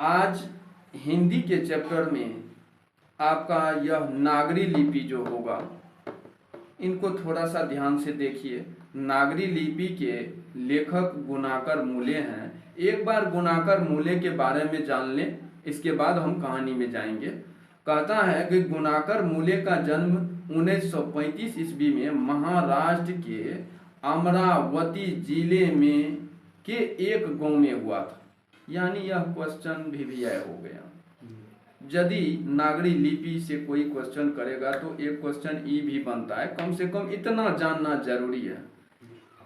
आज हिंदी के चैप्टर में आपका यह नागरी लिपि जो होगा, इनको थोड़ा सा ध्यान से देखिए। नागरी लिपि के लेखक गुणाकर मूले हैं। एक बार गुणाकर मूले के बारे में जान लें, इसके बाद हम कहानी में जाएंगे। कहता है कि गुणाकर मूले का जन्म 1935 ईस्वी में महाराष्ट्र के अमरावती जिले में के एक गांव में हुआ था। यानी यह क्वेश्चन भी आया हो गया। यदि नागरी लिपि से कोई क्वेश्चन करेगा तो एक क्वेश्चन ई भी बनता है। कम से कम इतना जानना जरूरी है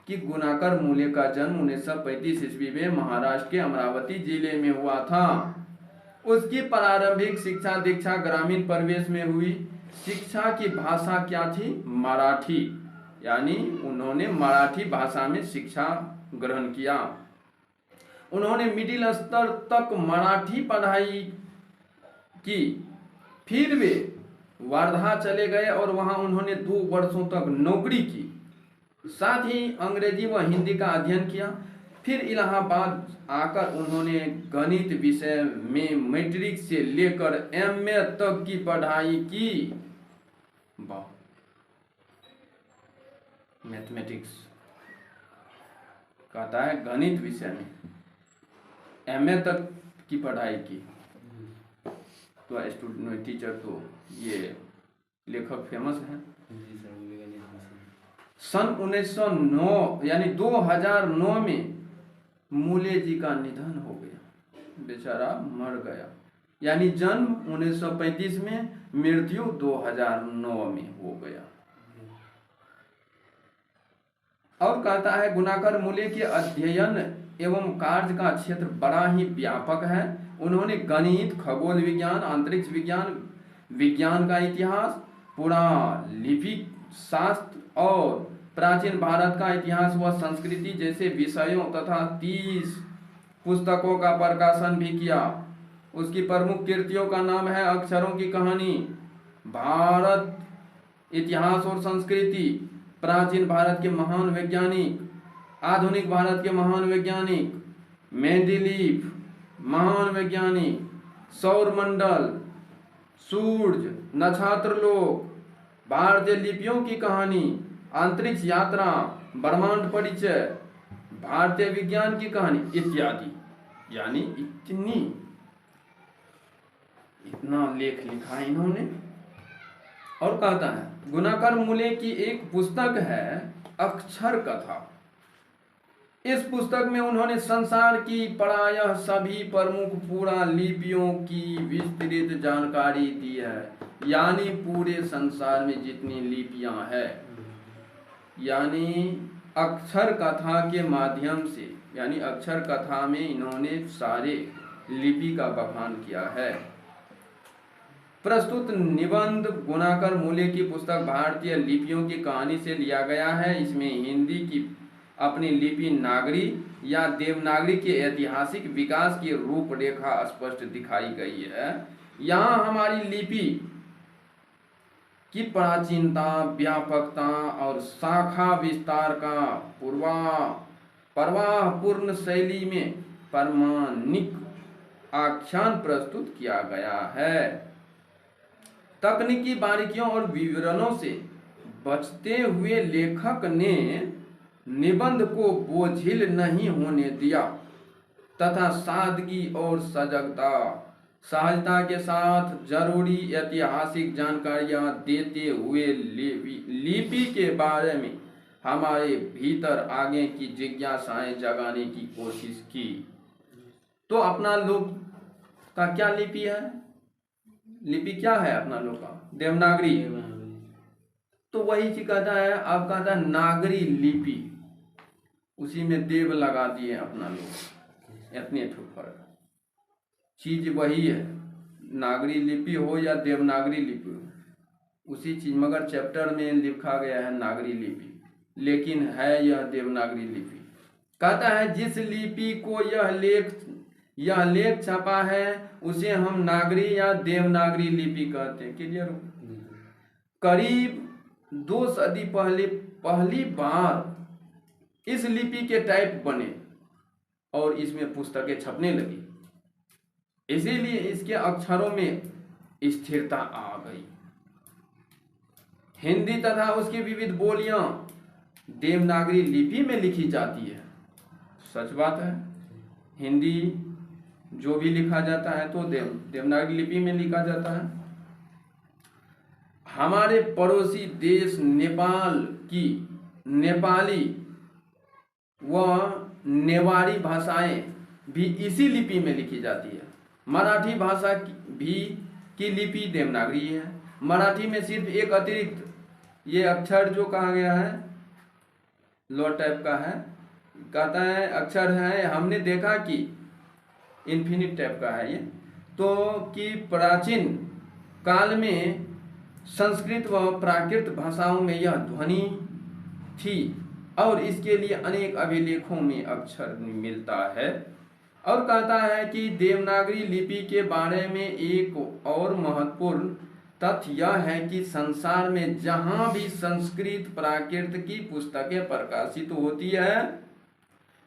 कि गुणाकर मूले का जन्म 1935 ईस्वी में महाराष्ट्र के अमरावती जिले में हुआ था। उसकी प्रारंभिक शिक्षा दीक्षा ग्रामीण परिवेश में हुई। शिक्षा की भाषा क्या थी? मराठी। यानी उन्होंने मराठी भाषा में शिक्षा ग्रहण किया। उन्होंने मिडिल स्तर तक मराठी पढ़ाई की। फिर वे वर्धा चले गए और वहां उन्होंने 2 वर्षों तक नौकरी की। साथ ही अंग्रेजी व हिंदी का अध्ययन किया। फिर इलाहाबाद आकर उन्होंने गणित विषय में मैट्रिक से लेकर एमए तक की पढ़ाई की। मैथमेटिक्स कहता है गणित विषय में एमए तक की पढ़ाई की। तो स्टूडेंट टीचर तो ये लेखक फेमस हैं। सन 1909 यानी 2009 में मूले जी का निधन हो गया। बेचारा मर गया। यानी जन्म 1935 में, मृत्यु 2009 में हो गया। और कहता है गुणाकर मूले के अध्ययन एवं कार्य का क्षेत्र बड़ा ही व्यापक है। उन्होंने गणित, खगोल विज्ञान, अंतरिक्ष विज्ञान, विज्ञान का इतिहास, पुरालिपिक शास्त्र और प्राचीन भारत का इतिहास व संस्कृति जैसे विषयों तथा 30 पुस्तकों का प्रकाशन भी किया। उसकी प्रमुख कृतियों का नाम है अक्षरों की कहानी, भारत इतिहास और संस्कृति, प्राचीन भारत के महान वैज्ञानिक, आधुनिक भारत के महान वैज्ञानिक, मेंडेलीव महान वैज्ञानिक, सौरमंडल, सूर्य, नक्षत्रलोक, भारतीय लिपियों की कहानी, अंतरिक्ष यात्रा, ब्रह्मांड परिचय, भारतीय विज्ञान की कहानी इत्यादि। यानी इतना लेख लिखा इन्होंने। और कहता है गुणाकर मूले की एक पुस्तक है अक्षर कथा। इस पुस्तक में उन्होंने संसार की प्रायः सभी प्रमुख पुरालिपियों की विस्तृत जानकारी दी है। यानी पूरे संसार में जितनी लिपियां हैं, यानी अक्षर कथा के माध्यम से, यानी अक्षर कथा में इन्होंने सारे लिपि का बखान किया है। प्रस्तुत निबंध गुणाकर मूले की पुस्तक भारतीय लिपियों की कहानी से लिया गया है। इसमें हिंदी की अपनी लिपि नागरी या देवनागरी के ऐतिहासिक विकास की रूपरेखा स्पष्ट दिखाई गई है। यहाँ हमारी लिपि की प्राचीनता, व्यापकता और शाखा विस्तार का प्रवाहपूर्ण शैली में प्रामाणिक आख्यान प्रस्तुत किया गया है। तकनीकी बारीकियों और विवरणों से बचते हुए लेखक ने निबंध को बोझिल नहीं होने दिया तथा सादगी और सहजता के साथ जरूरी ऐतिहासिक जानकारियां देते हुए लिपि के बारे में हमारे भीतर आगे की जिज्ञासाएं जगाने की कोशिश की। तो अपना लोग का क्या लिपि है? लिपि क्या है अपना लोग का? देवनागरी। तो वही चीज कहता है, अब कहता है नागरी लिपि, उसी में देव लगा दिए अपना लोग। इतने फर्क, चीज वही है, नागरी लिपि हो या देवनागरी लिपि हो, उसी चीज, मगर चैप्टर में लिखा गया है नागरी लिपि, लेकिन है यह देवनागरी लिपि। कहता है जिस लिपि को यह लेख छपा है उसे हम नागरी या देवनागरी लिपि कहते हैं। क्लियर हो? करीब 2 सदी पहली बार इस लिपि के टाइप बने और इसमें पुस्तकें छपने लगी। इसीलिए इसके अक्षरों में स्थिरता आ गई। हिंदी तथा उसकी विविध बोलियां देवनागरी लिपि में लिखी जाती है। सच बात है, हिंदी जो भी लिखा जाता है तो देवनागरी लिपि में लिखा जाता है। हमारे पड़ोसी देश नेपाल की नेपाली व नेवारी भाषाएं भी इसी लिपि में लिखी जाती है। मराठी भाषा की लिपि देवनागरी है। मराठी में सिर्फ एक अतिरिक्त ये अक्षर जो कहा गया है लो टाइप का है, कहता है अक्षर है, हमने देखा कि इन्फिनिट टाइप का है ये, तो कि प्राचीन काल में संस्कृत व प्राकृत भाषाओं में यह ध्वनि थी और इसके लिए अनेक अभिलेखों में अक्षर मिलता है। और कहता है कि देवनागरी लिपि के बारे में एक और महत्वपूर्ण तथ्य यह है कि संसार में जहां भी संस्कृत प्राकृत की पुस्तकें प्रकाशित होती है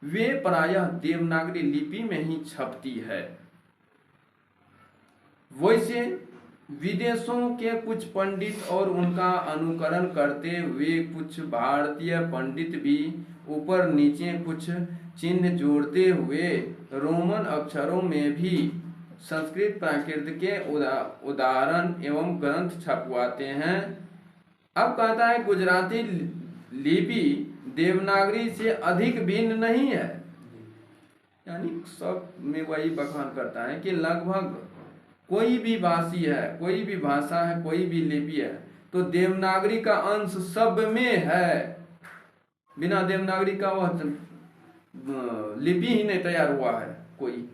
वे प्रायः देवनागरी लिपि में ही छपती है। वैसे विदेशों के कुछ पंडित और उनका अनुकरण करते हुए कुछ भारतीय पंडित भी ऊपर नीचे कुछ चिन्ह जोड़ते हुए रोमन अक्षरों में भी संस्कृत प्राकृत के उदाहरण एवं ग्रंथ छपवाते हैं। अब कहता है गुजराती लिपि देवनागरी से अधिक भिन्न नहीं है, यानी सब में वही बखान करता है कि लगभग कोई भी भाषी है, कोई भी भाषा है, कोई भी लिपि है तो देवनागरी का अंश सब में है। बिना देवनागरी का वह लिपि ही नहीं तैयार हुआ है कोई।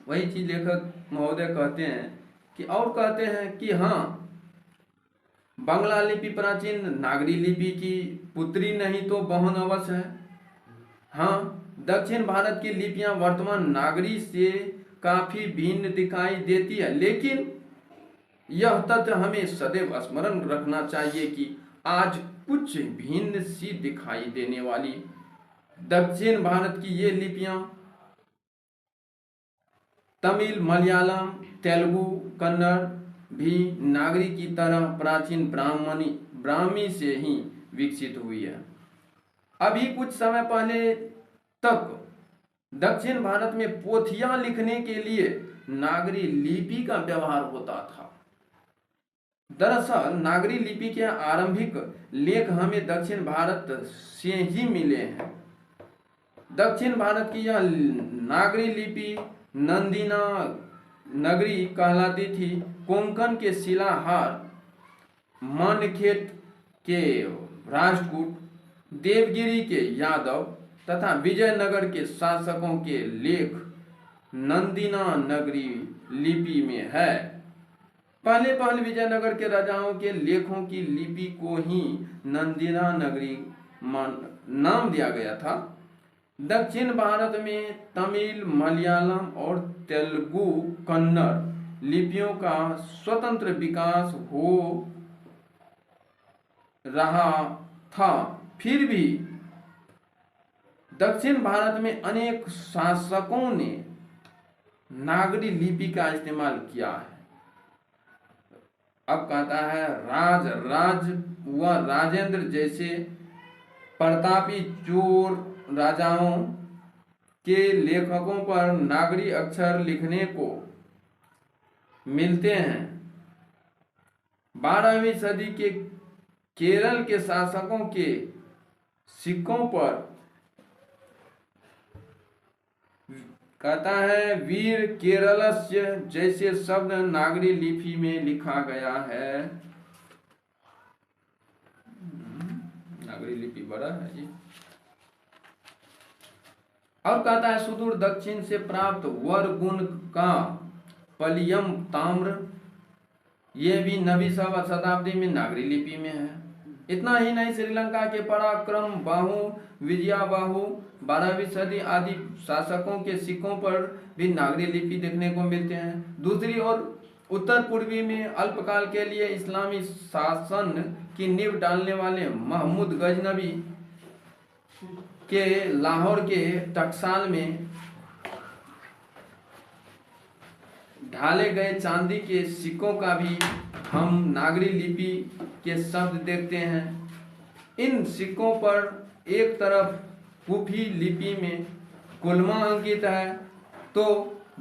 वही चीज लेखक महोदय कहते हैं कि और कहते हैं कि हाँ, बांग्ला लिपि प्राचीन नागरी लिपि की पुत्री नहीं तो बहन अवश्य है। हाँ, दक्षिण भारत की लिपियां वर्तमान नागरी से काफी भिन्न दिखाई देती है, लेकिन यह तथ्य हमें सदैव स्मरण रखना चाहिए कि आज कुछ भिन्न सी दिखाई देने वाली दक्षिण भारत की ये लिपियां तमिल, मलयालम, तेलुगु, कन्नड़ भी नागरी की तरह प्राचीन ब्राह्मी से ही विकसित हुई है। अभी कुछ समय पहले तक दक्षिण भारत में पोथियां लिखने के लिए नागरी लिपि का व्यवहार होता था। दरअसल नागरी लिपि के आरंभिक लेख हमें दक्षिण भारत से ही मिले हैं। दक्षिण भारत की यह नागरी लिपि नंदिना नगरी कहलाती थी। कोंकण के शिलाहार, मानखेत के राजपूत, देवगिरी के यादव तथा विजयनगर के शासकों के लेख नंदिना नगरी लिपि में है। पहले विजयनगर के राजाओं के लेखों की लिपि को ही नंदिना नगरी नाम दिया गया था। दक्षिण भारत में तमिल, मलयालम और तेलुगु, कन्नड़ लिपियों का स्वतंत्र विकास हो रहा था। फिर भी दक्षिण भारत में अनेक शासकों ने नागरी लिपि का इस्तेमाल किया है। अब कहता है राज व राजेंद्र जैसे प्रतापी चोर राजाओं के लेखकों पर नागरी अक्षर लिखने को मिलते हैं। 12वीं सदी के केरल के शासकों के सिक्कों पर कहता है वीर केरलस्य जैसे शब्द नागरी लिपि में लिखा गया है। नागरी लिपि बड़ा है जी। और कहता है सुदूर दक्षिण से प्राप्त वरगुण का पलियम ताम्र, यह भी 9वीं शताब्दी में नागरी लिपि में है। इतना ही नहीं, श्रीलंका के पराक्रम बाहु, विजया बाहु, 12वीं सदी आदि शासकों के सिक्कों पर भी नागरी लिपि देखने को मिलते हैं। दूसरी ओर उत्तर पूर्वी में अल्पकाल के लिए इस्लामी शासन की नींव डालने वाले महमूद गजनबी के लाहौर के टकसाल में ढाले गए चांदी के सिक्कों का भी हम नागरी लिपि के शब्द देखते हैं। इन सिक्कों पर एक तरफ कुफी लिपि में कुलमा अंकित है तो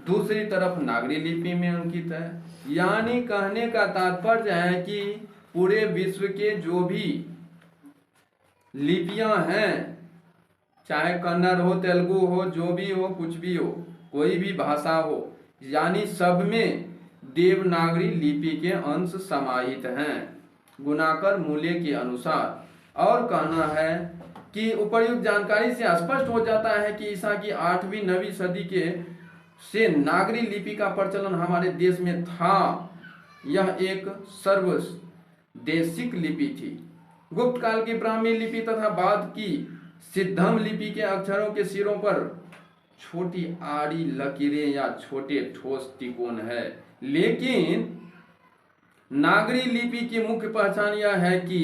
दूसरी तरफ नागरी लिपि में अंकित है। यानी कहने का तात्पर्य है कि पूरे विश्व के जो भी लिपियां हैं, चाहे कन्नड़ हो, तेलुगु हो, जो भी हो, कुछ भी हो, कोई भी भाषा हो, यानी सब में देवनागरी लिपि के अंश समाहित हैं गुणाकर मूल्य के अनुसार। और कहना है कि उपर्युक्त जानकारी से स्पष्ट हो जाता है कि ईसा की 8वीं 9वीं सदी के से नागरी लिपि का प्रचलन हमारे देश में था। यह एक सर्वदेशिक लिपि थी। गुप्त काल की ब्राह्मी लिपि तथा बाद की सिद्धम लिपि के अक्षरों के सिरों पर छोटी आड़ी लकीरें या छोटे ठोस तिकोन है, लेकिन नागरी लिपि की मुख्य पहचान यह है कि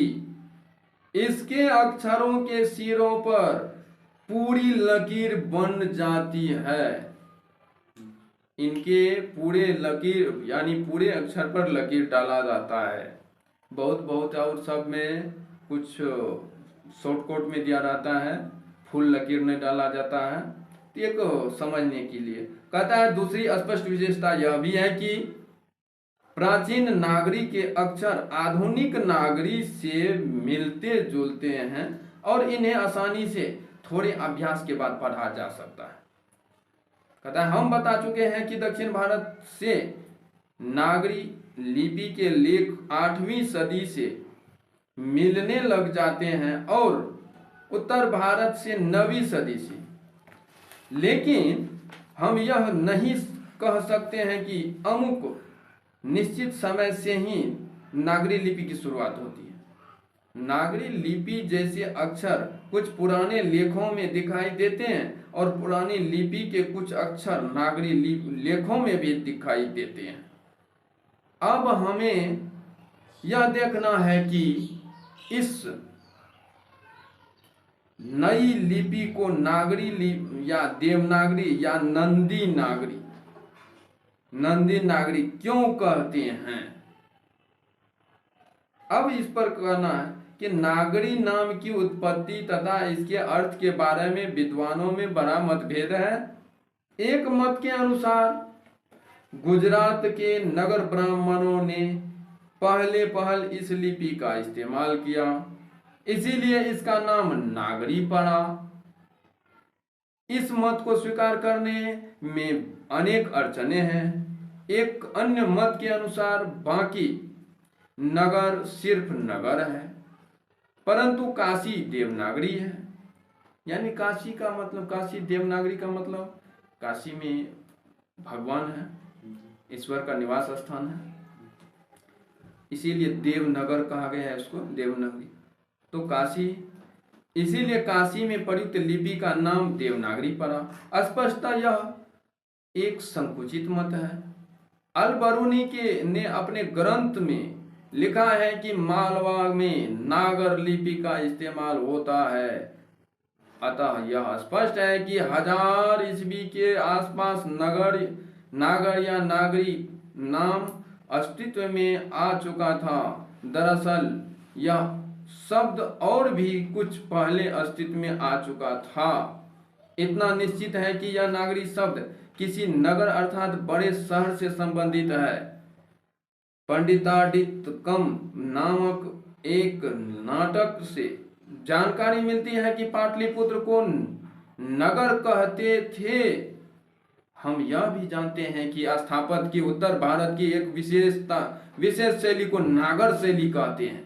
इसके अक्षरों के सिरों पर पूरी लकीर बन जाती है। इनके पूरे लकीर यानी पूरे अक्षर पर लकीर डाला जाता है। बहुत और सब में कुछ शॉर्टकट में दिया रहता है, फुल लकीर नहीं डाला जाता है, तो एक समझने के लिए कहता है। दूसरी स्पष्ट विशेषता यह भी है कि प्राचीन नागरी के अक्षर आधुनिक नागरी से मिलते जुलते हैं और इन्हें आसानी से थोड़े अभ्यास के बाद पढ़ा जा सकता है। कहता है हम बता चुके हैं कि दक्षिण भारत से नागरी लिपि के लेख 8वीं सदी से मिलने लग जाते हैं और उत्तर भारत से 9वीं सदी से। लेकिन हम यह नहीं कह सकते हैं कि अमुक निश्चित समय से ही नागरी लिपि की शुरुआत होती है। नागरी लिपि जैसे अक्षर कुछ पुराने लेखों में दिखाई देते हैं और पुरानी लिपि के कुछ अक्षर नागरी लेखों में भी दिखाई देते हैं। अब हमें यह देखना है कि इस नई लिपि को नागरी लिपि या देवनागरी या नंदी नागरी क्यों कहते हैं। अब इस पर कहना है कि नागरी नाम की उत्पत्ति तथा इसके अर्थ के बारे में विद्वानों में बड़ा मतभेद है। एक मत के अनुसार गुजरात के नगर ब्राह्मणों ने पहल इस लिपि का इस्तेमाल किया, इसीलिए इसका नाम नागरी पड़ा। इस मत को स्वीकार करने में अनेक अड़चने हैं। एक अन्य मत के अनुसार बाकी नगर सिर्फ नगर है, परंतु काशी देवनागरी है। यानी काशी का मतलब, काशी देवनागरी का मतलब काशी में भगवान है, ईश्वर का निवास स्थान है, इसीलिए देवनगर कहा गया है उसको, देवनागरी। तो काशी, इसीलिए काशी में प्रयुक्त लिपि का नाम देवनागरी पड़ा। स्पष्टतः यह एक संकुचित मत है। अल बरूनी ने अपने ग्रंथ में लिखा है कि मालवा में नागर लिपि का इस्तेमाल होता है। अतः यह स्पष्ट है कि 1000 ईस्वी के आसपास नागर या नागरी नाम अस्तित्व में आ चुका था। दरअसल यह शब्द और भी कुछ पहले अस्तित्व में आ चुका था। इतना निश्चित है कि यह नागरी शब्द किसी नगर अर्थात बड़े शहर से संबंधित है। पंडितादित्यकम नामक एक नाटक से जानकारी मिलती है कि पाटलिपुत्र को नगर कहते थे। हम यह भी जानते हैं कि स्थापत्य की उत्तर भारत की एक विशेष शैली को नागर शैली कहते हैं।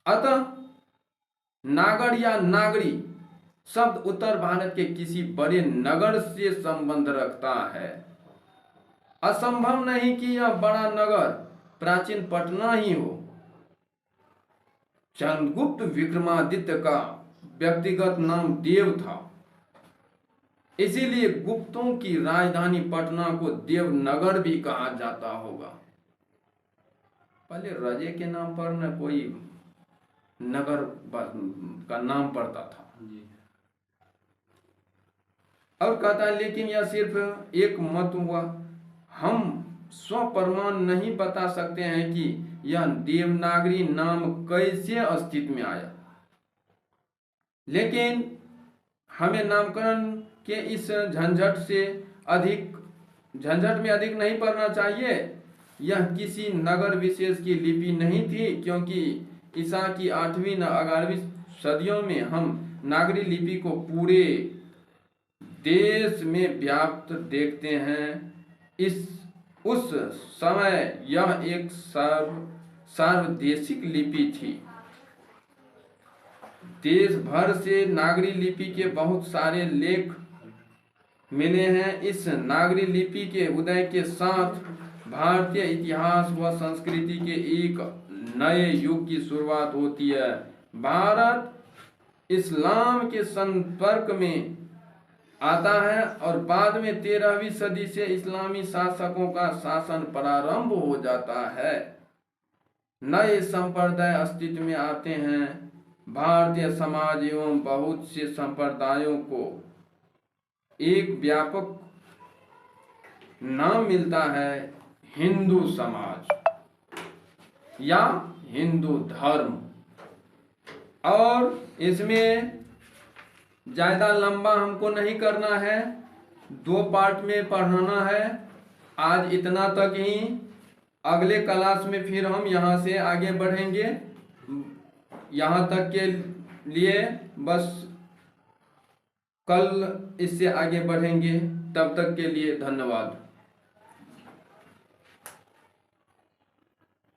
अतः नागर या नागरी शब्द उत्तर भारत के किसी बड़े नगर से संबंध रखता है। असंभव नहीं कि यह बड़ा नगर प्राचीन पटना ही हो। चंद्रगुप्त विक्रमादित्य का व्यक्तिगत नाम देव था, इसीलिए गुप्तों की राजधानी पटना को देवनगर भी कहा जाता होगा। पहले राजे के नाम पर न कोई नगर का नाम पड़ता था। और कहता है लेकिन यह सिर्फ एक मत हुआ। हम स्वप्रमाण नहीं बता सकते हैं कि यह देवनागरी नाम कैसे अस्तित्व में आया, लेकिन हमें नामकरण के इस झंझट में अधिक नहीं पड़ना चाहिए। यह किसी नगर विशेष की लिपि नहीं थी, क्योंकि ईसा की 8वीं न 11वीं सदियों में हम नागरी लिपि को पूरे देश में व्याप्त देखते हैं। उस समय यह एक सार्वदेशिक लिपि थी। देश भर से नागरी लिपि के बहुत सारे लेख मिले हैं। इस नागरी लिपि के उदय के साथ भारतीय इतिहास व संस्कृति के एक नए युग की शुरुआत होती है। भारत इस्लाम के संपर्क में आता है और बाद में 13वीं सदी से इस्लामी शासकों का शासन प्रारंभ हो जाता है। नए संप्रदाय अस्तित्व में आते हैं। भारतीय समाज एवं बहुत से संप्रदायों को एक व्यापक नाम मिलता है, हिंदू समाज या हिंदू धर्म। और इसमें ज़्यादा लंबा हमको नहीं करना है, 2 पार्ट में पढ़ना है। आज इतना तक ही। अगले क्लास में फिर हम यहाँ से आगे बढ़ेंगे। यहाँ तक के लिए बस, कल इससे आगे बढ़ेंगे। तब तक के लिए धन्यवाद।